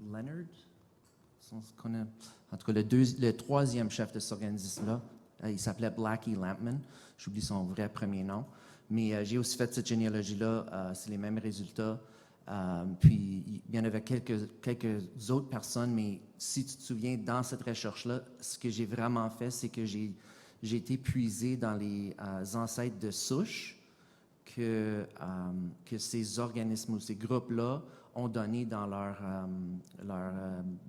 Leonard? En tout cas, le troisième chef de cet organisme-là, il s'appelait Blackie Lampman. J'oublie son vrai premier nom. Mais j'ai aussi fait cette généalogie-là, c'est les mêmes résultats. Puis il y en avait quelques autres personnes, mais si tu te souviens, dans cette recherche-là, ce que j'ai vraiment fait, c'est que j'ai été puisé dans les ancêtres de souche que ces organismes ou ces groupes-là ont donné dans leur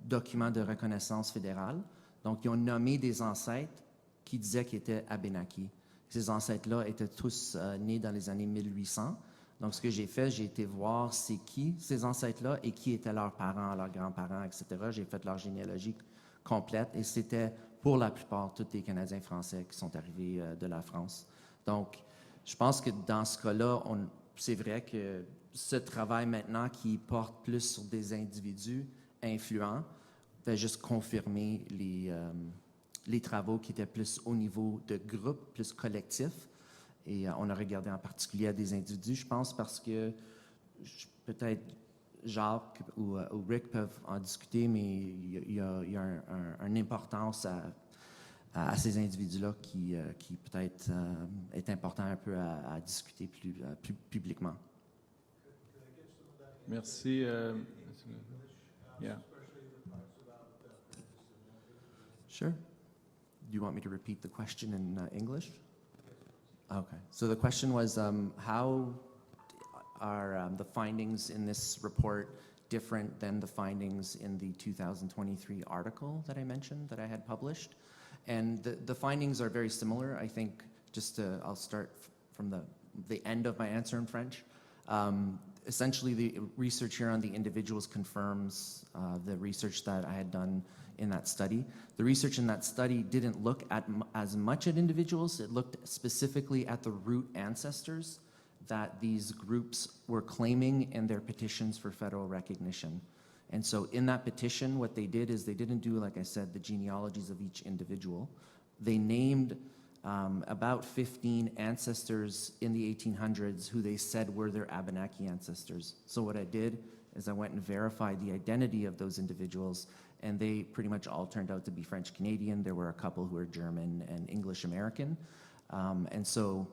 document de reconnaissance fédérale. Donc, ils ont nommé des ancêtres qui disaient qu'ils étaient Abenaki. Ces ancêtres-là étaient tous nés dans les années 1800. Donc, ce que j'ai fait, j'ai été voir c'est qui ces ancêtres-là et qui étaient leurs parents, leurs grands-parents, etc. J'ai fait leur généalogie complète et c'était pour la plupart tous les Canadiens français qui sont arrivés de la France. Donc, je pense que dans ce cas-là, c'est vrai que ce travail maintenant qui porte plus sur des individus influents va juste confirmer les travaux qui étaient plus au niveau de groupe, plus collectif. Et on a regardé en particulier à des individus, je pense, parce que peut-être Jacques ou Rick peuvent en discuter, mais il y a une importance à ces individus-là qui peut-être est important un peu à discuter plus publiquement. Merci. Yeah. Sure. Do you want me to repeat the question in English? Okay. So the question was, how are the findings in this report different than the findings in the 2023 article that I mentioned that I had published? And the findings are very similar. I think I'll start from the end of my answer in French. Essentially, the research here on the individuals confirms the research that I had done in that study. The research in that study didn't look at as much at individuals. It looked specifically at the root ancestors that these groups were claiming in their petitions for federal recognition. And so in that petition, what they did is they didn't do, like I said, the genealogies of each individual. They named about 15 ancestors in the 1800s who they said were their Abenaki ancestors. So what I did is I went and verified the identity of those individuals, and they pretty much all turned out to be French Canadian. There were a couple who were German and English American. And so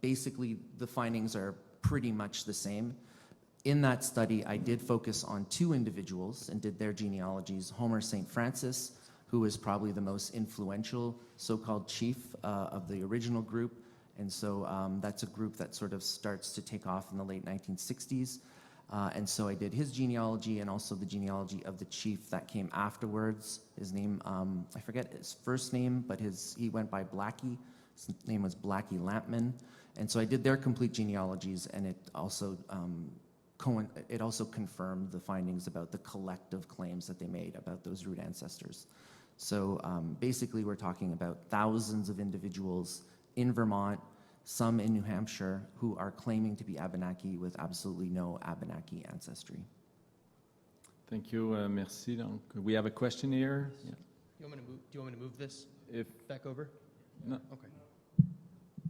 basically the findings are pretty much the same. In that study, I did focus on 2 individuals and did their genealogies. Homer St. Francis, who is probably the most influential so-called chief of the original group. And so that's a group that sort of starts to take off in the late 1960s. And so I did his genealogy and also the genealogy of the chief that came afterwards. His name, I forget his first name, but he went by Blackie. His name was Blackie Lampman. And so I did their complete genealogies, and it also confirmed the findings about the collective claims that they made about those root ancestors. So basically, we're talking about thousands of individuals in Vermont, some in New Hampshire, who are claiming to be Abenaki with absolutely no Abenaki ancestry. Thank you. Merci. Donc, we have a question here. Yeah. Do you want me to move this back over? No. Okay.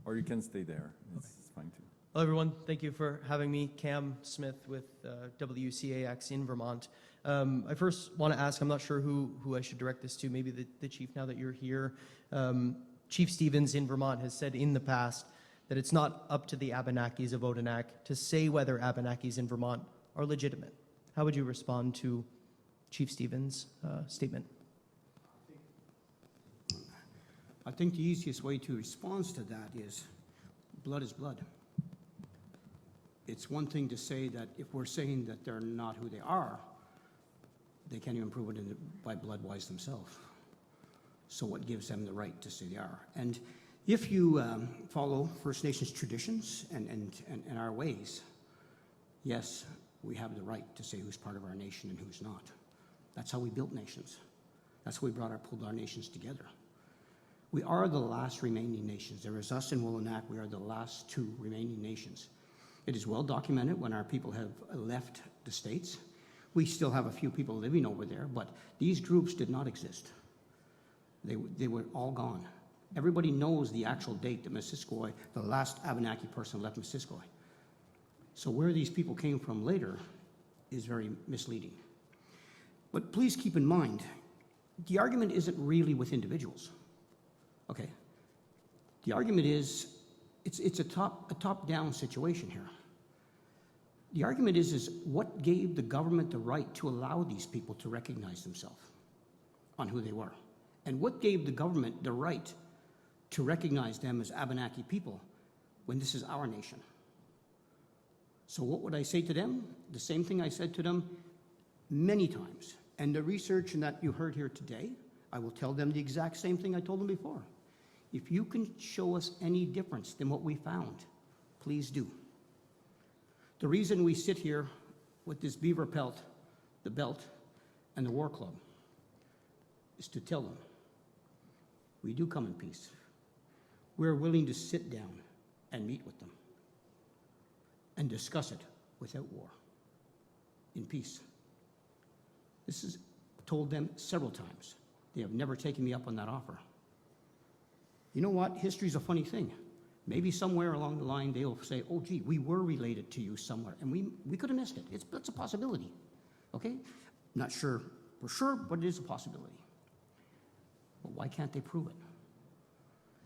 Or you can stay there. It's fine too. Hello, everyone. Thank you for having me. Cam Smith with WCAX in Vermont. I first want to ask, I'm not sure who I should direct this to, maybe the chief now that you're here. Chief Stevens in Vermont has said in the past that it's not up to the Abenakis of Odanak to say whether Abenakis in Vermont are legitimate. How would you respond to Chief Stevens' statement? I think the easiest way to respond to that is blood is blood. It's one thing to say that if we're saying that they're not who they are, they can't even prove it by blood-wise themselves. So what gives them the right to say they are? And if you follow First Nations traditions and our ways, yes, we have the right to say who's part of our nation and who's not. That's how we built nations. That's how we pulled our nations together. We are the last remaining nations. There is us and Willinak. We are the last 2 remaining nations. It is well documented when our people have left the States. We still have a few people living over there, but these groups did not exist. They were all gone. Everybody knows the actual date that Missisquoi, the last Abenaki person left Missisquoi. So where these people came from later is very misleading. But please keep in mind, the argument isn't really with individuals. Okay. The argument is, it's a top-down situation here. The argument is what gave the government the right to allow these people to recognize themselves on who they were? And what gave the government the right to recognize them as Abenaki people when this is our nation? So what would I say to them? The same thing I said to them many times. And the research that you heard here today, I will tell them the exact same thing I told them before. If you can show us any difference than what we found, please do. The reason we sit here with this beaver pelt, the belt, and the war club is to tell them, we do come in peace. We're willing to sit down and meet with them and discuss it without war, in peace. This is told them several times. They have never taken me up on that offer. You know what? History's a funny thing. Maybe somewhere along the line they'll say, oh, gee, we were related to you somewhere, and we could have missed it. That's a possibility, okay? Not sure for sure, but it is a possibility. But why can't they prove it?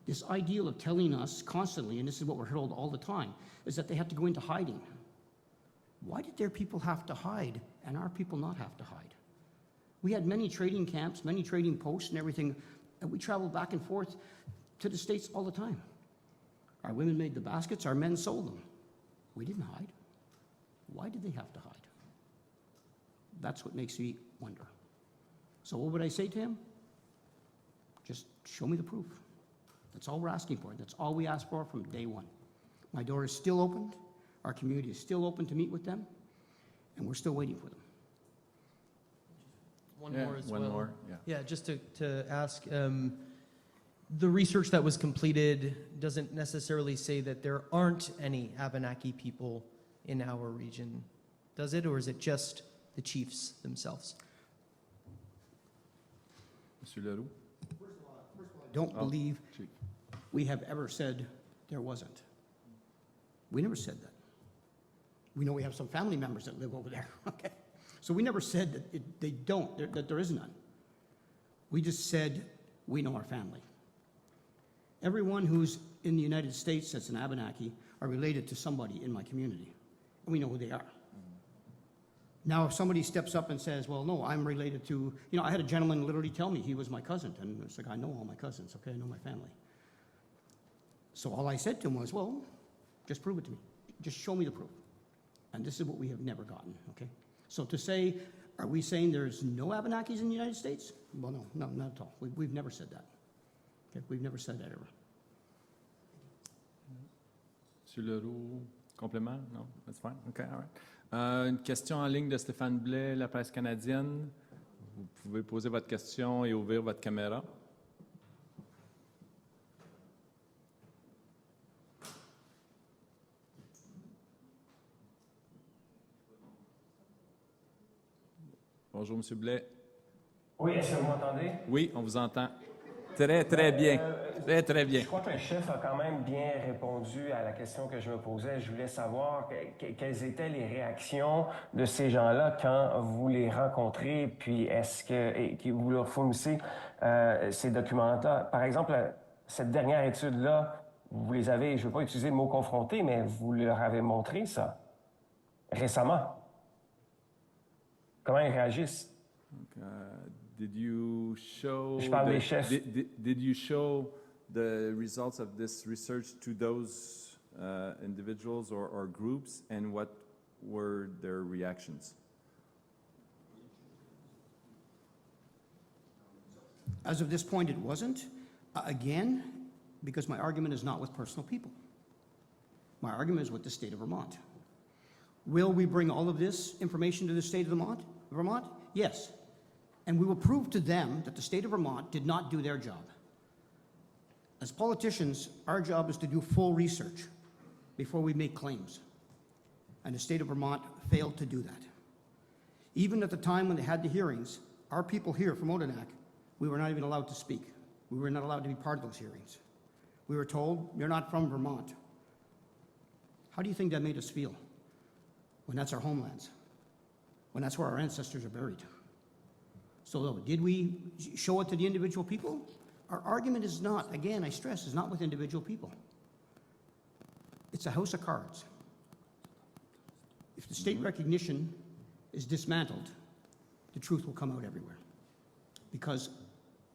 This ideal of telling us constantly, and this is what we're told all the time, is that they have to go into hiding. Why did their people have to hide and our people not have to hide? We had many trading camps, many trading posts and everything, and we traveled back and forth to the States all the time. Our women made the baskets, our men sold them. We didn't hide. Why did they have to hide? That's what makes me wonder. So what would I say to him? Just show me the proof. That's all we're asking for. That's all we asked for from day one. My door is still open. Our community is still open to meet with them, and we're still waiting for them. One more as well. One more, yeah. Yeah, just to ask, the research that was completed doesn't necessarily say that there aren't any Abenaki people in our region, does it? Or is it just the chiefs themselves? Monsieur Leroux? I don't believe Chief. we have ever said there wasn't. We never said that. We know we have some family members that live over there, okay? So we never said that they don't, that there is none. We just said we know our family. Everyone who's in the United States that's an Abenaki are related to somebody in my community, and we know who they are. Now, if somebody steps up and says, well, no, I'm related to, you know, I had a gentleman literally tell me he was my cousin, and it's like, I know all my cousins, okay, I know my family. So all I said to him was, well, just prove it to me. Just show me the proof. And this is what we have never gotten, okay? So to say, are we saying there's no Abenakis in the United States? Well, no, not at all. We've never said that. Okay, we've never said that ever. Monsieur Leroux, complément? No, that's fine. Okay, all right. Une question en ligne de Stéphane Blais, La Presse canadienne. Vous pouvez poser votre question et ouvrir votre caméra. Bonjour, Monsieur Blais. Oui, est-ce que vous m'entendez? Oui, on vous entend. Très, très bien. Très, très bien. Je crois que le chef a quand même bien répondu à la question que je me posais. Je voulais savoir quelles étaient les réactions de ces gens-là quand vous les rencontrez, puis est-ce que vous leur fournissez ces documents-là. Par exemple, cette dernière étude-là, vous les avez, je ne veux pas utiliser le mot confronté, mais vous leur avez montré ça récemment. Comment ils réagissent? Did you show Je parle des chefs. Did you show the results of this research to those individuals or groups, and what were their reactions? As of this point, it wasn't. Again, because my argument is not with personal people. My argument is with the state of Vermont. Will we bring all of this information to the state of Vermont? Yes. And we will prove to them that the state of Vermont did not do their job. As politicians, our job is to do full research before we make claims. And the state of Vermont failed to do that. Even at the time when they had the hearings, our people here from Odanak, we were not even allowed to speak. We were not allowed to be part of those hearings. We were told, you're not from Vermont. How do you think that made us feel when that's our homelands? When that's where our ancestors are buried? So did we show it to the individual people? Our argument is not, again, I stress, is not with individual people. It's a house of cards. If the state recognition is dismantled, the truth will come out everywhere. Because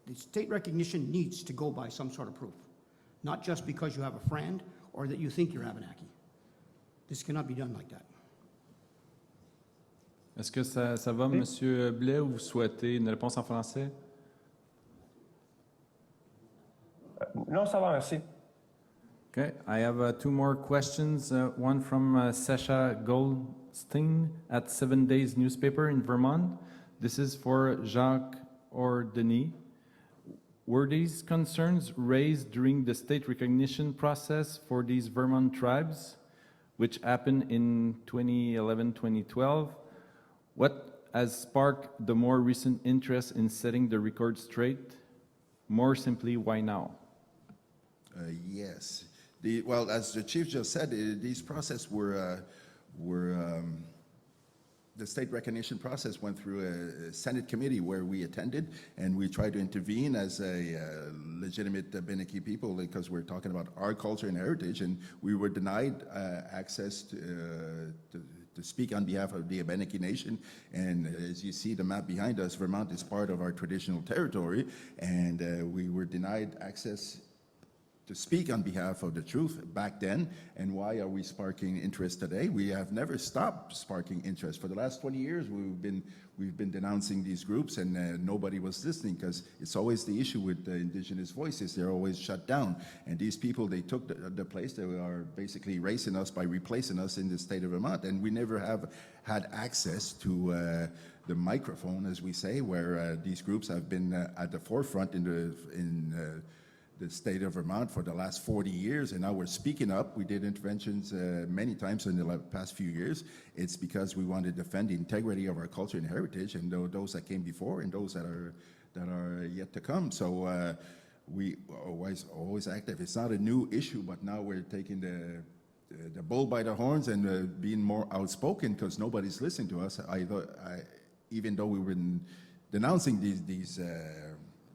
the state recognition needs to go by some sort of proof. Not just because you have a friend or that you think you're Abenaki. This cannot be done like that. Est-ce que ça va, Monsieur Blais, ou vous souhaitez une réponse en français? Non, ça va, merci. Okay, I have two more questions. One from Sasha Goldstein at 7 Days newspaper in Vermont. This is for Jacques or Denis. Were these concerns raised during the state recognition process for these Vermont tribes, which happened in 2011-2012? What has sparked the more recent interest in setting the record straight? More simply, why now? Yes. Well, as the chief just said, these process the state recognition process went through a Senate committee where we attended, and we tried to intervene as a legitimate Abenaki people because we're talking about our culture and heritage, and we were denied access to speak on behalf of the Abenaki nation. And as you see the map behind us, Vermont is part of our traditional territory, and we were denied access to speak on behalf of the truth back then. And why are we sparking interest today? We have never stopped sparking interest. For the last 20 years, we've been denouncing these groups, and nobody was listening, because it's always the issue with the indigenous voices. They're always shut down. And these people, they took the place. They are basically erasing us by replacing us in the state of Vermont. And we never have had access to the microphone, as we say, where these groups have been at the forefront in the state of Vermont for the last 40 years, and now we're speaking up. We did interventions many times in the past few years. It's because we want to defend the integrity of our culture and heritage, and those that came before and those that are yet to come. So we always active. It's not a new issue, but now we're taking the bull by the horns and being more outspoken, because nobody's listening to us. Even though we've been denouncing these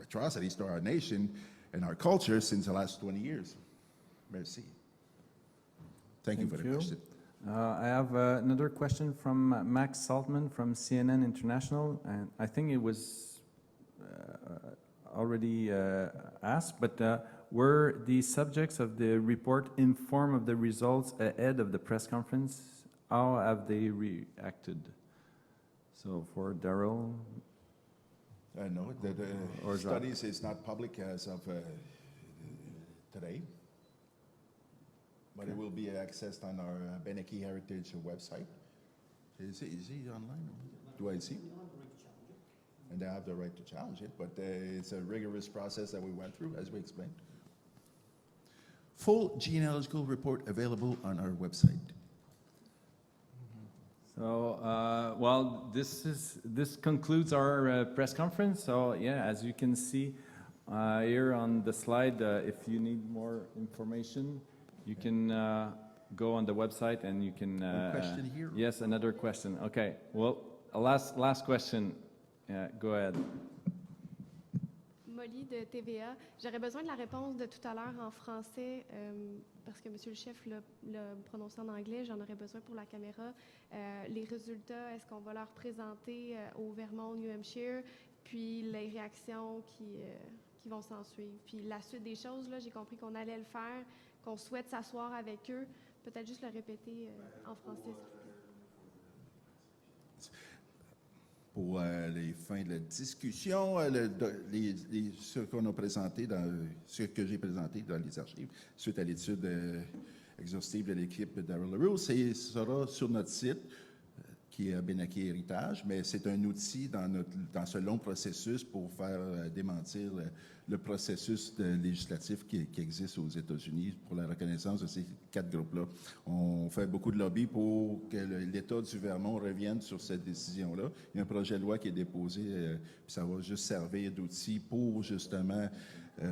atrocities to our nation and our culture since the last 20 years. Merci. Thank you for the question. I have another question from Max Saltman from CNN International, and I think it was already asked, but were the subjects of the report informed of the results ahead of the press conference? How have they reacted? So for Daryl. No, the studies is not public as of today, but it will be accessed on our Abenaki Heritage website. Is he online? Do I see? And they have the right to challenge it, but it's a rigorous process that we went through, as we explained. Full genealogical report available on our website. So, well, this concludes our press conference. So, yeah, as you can see here on the slide, if you need more information, you can go on the website and you can. One question here. Yes, another question. Okay. Well, last question. Go ahead. Molly de TVA. J'aurais besoin de la réponse de tout à l'heure en français parce que Monsieur le chef l'a prononcé en anglais. J'en aurais besoin pour la caméra. Les résultats, est-ce qu'on va leur présenter au Vermont, New Hampshire, puis les réactions qui vont s'en suivre. Puis la suite des choses, là, j'ai compris qu'on allait le faire, qu'on souhaite s'asseoir avec eux. Peut-être juste le répéter en français. Pour les fins de la discussion, ce qu'on a présenté ce que j'ai présenté dans les archives, suite à l'étude exhaustive de l'équipe de Daryl LaRue, sera sur notre site, qui est Abenaki Héritage, mais c'est un outil dans ce long processus pour faire démentir le processus législatif qui existe aux États-Unis pour la reconnaissance de ces 4 groupes-là. On fait beaucoup de lobby pour que l'État du Vermont revienne sur cette décision-là. Il y a un projet de loi qui est déposé, puis ça va juste servir d'outil pour justement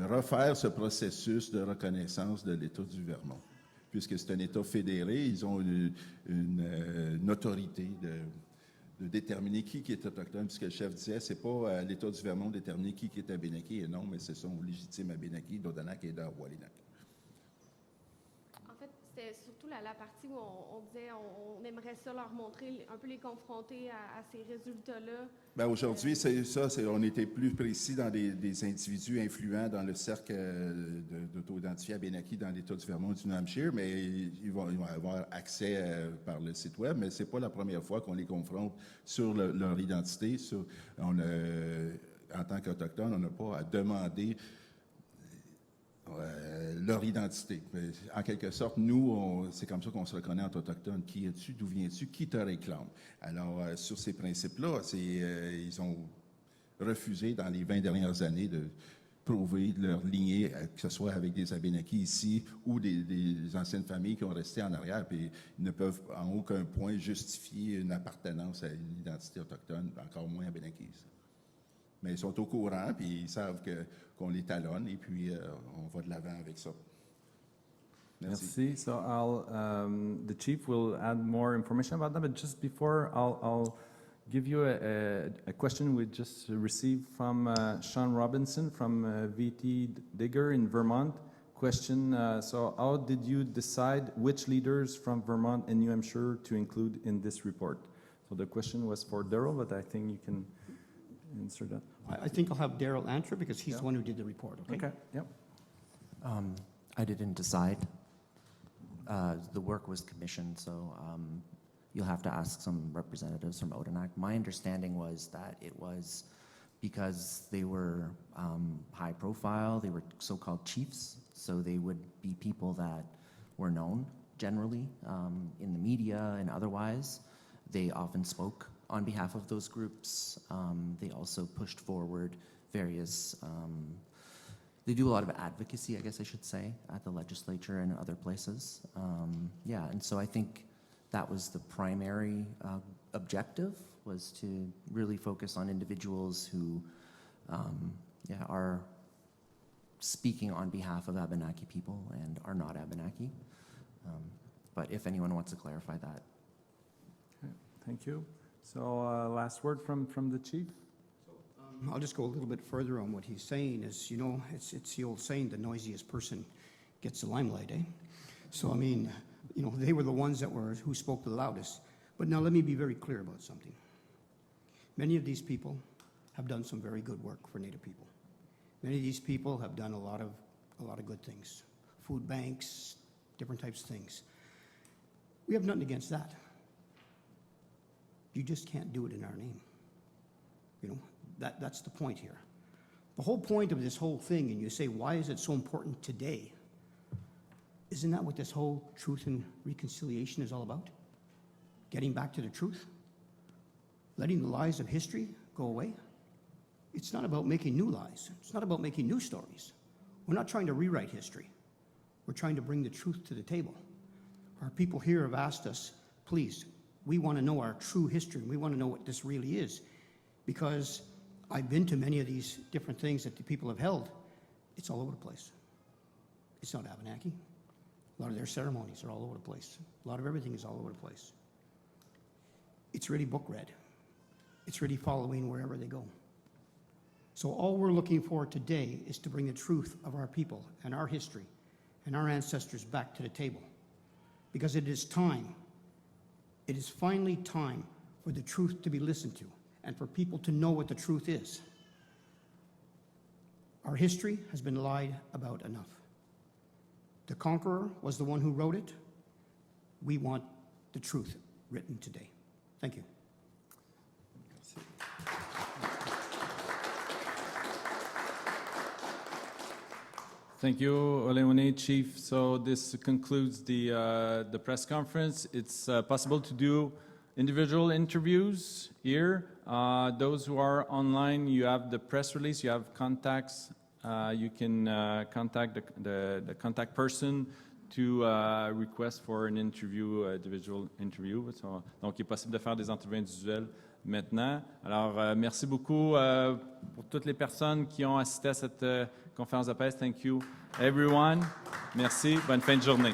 refaire ce processus de reconnaissance de l'État du Vermont. Puisque c'est un État fédéré, ils ont une autorité de déterminer qui est autochtone. Puisque le chef disait, c'est pas l'État du Vermont de déterminer qui est Abenaki et non, mais ce sont légitimes Abenaki, d'Odanak et W8linak. En fait, c'était surtout la partie où on disait on aimerait ça leur montrer, un peu les confronter à ces résultats-là. Ben aujourd'hui, c'est ça. On était plus précis dans des individus influents dans le cercle d'auto-identifiés Abenaki dans l'État du Vermont et du New Hampshire, mais ils vont avoir accès par le site web, mais c'est pas la première fois qu'on les confronte sur leur identité. En tant qu'Autochtones, on n'a pas à demander leur identité. En quelque sorte, nous, c'est comme ça qu'on se reconnaît en autochtone. Qui es-tu? D'où viens-tu? Qui te réclame? Alors, sur ces principes-là, ils ont refusé dans les 20 dernières années de prouver leur lignée, que ce soit avec des Abenaki ici ou des anciennes familles qui ont resté en arrière, puis ils ne peuvent en aucun point justifier une appartenance à une identité autochtone, encore moins Abenaki. Mais ils sont au courant, puis ils savent qu'on les talonne, et puis on va de l'avant avec ça. Merci. So the chief will add more information about that, but just before, I'll give you a question we just received from Sean Robinson from VT Digger in Vermont. Question, so how did you decide which leaders from Vermont and New Hampshire to include in this report? So the question was for Daryl, but I think you can answer that. I think I'll have Daryl answer because he's the one who did the report, okay? Okay, yep. I didn't decide. The work was commissioned, so you'll have to ask some representatives from Odanak. My understanding was that it was because they were high profile, they were so-called chiefs, so they would be people that were known generally in the media and otherwise. They often spoke on behalf of those groups. They also pushed forward various, they do a lot of advocacy, I guess I should say, at the legislature and other places. Yeah, and so I think that was the primary objective, was to really focus on individuals who are speaking on behalf of Abenaki people and are not Abenaki. But if anyone wants to clarify that. Okay, thank you. So last word from the chief. I'll just go a little bit further on what he's saying. Is, you know, it's the old saying, the noisiest person gets the limelight, eh? So, I mean, you know, they were the ones who spoke the loudest. But now let me be very clear about something. Many of these people have done some very good work for Native people. Many of these people have done a lot of good things. Food banks, different types of things. We have nothing against that. You just can't do it in our name. You know, that's the point here. The whole point of this whole thing, and you say, why is it so important today? Isn't that what this whole truth and reconciliation is all about? Getting back to the truth? Letting the lies of history go away? It's not about making new lies. It's not about making new stories. We're not trying to rewrite history. We're trying to bring the truth to the table. Our people here have asked us, please, we want to know our true history. We want to know what this really is. Because I've been to many of these different things that the people have held. It's all over the place. It's not Abenaki. A lot of their ceremonies are all over the place. A lot of everything is all over the place. It's really book read. It's really following wherever they go. So all we're looking for today is to bring the truth of our people and our history and our ancestors back to the table. Because it is time, it is finally time for the truth to be listened to and for people to know what the truth is. Our history has been lied about enough. The conqueror was the one who wrote it. We want the truth written today. Thank you. Thank you, Oleone, Chief. So this concludes the press conference. It's possible to do individual interviews here. Those who are online, you have the press release, you have contacts. You can contact the contact person to request for an interview, individual interview. So, donc, il est possible de faire des entrevues individuelles maintenant. Alors, merci beaucoup pour toutes les personnes qui ont assisté à cette conférence de presse. Thank you, everyone. Merci. Bonne fin de journée.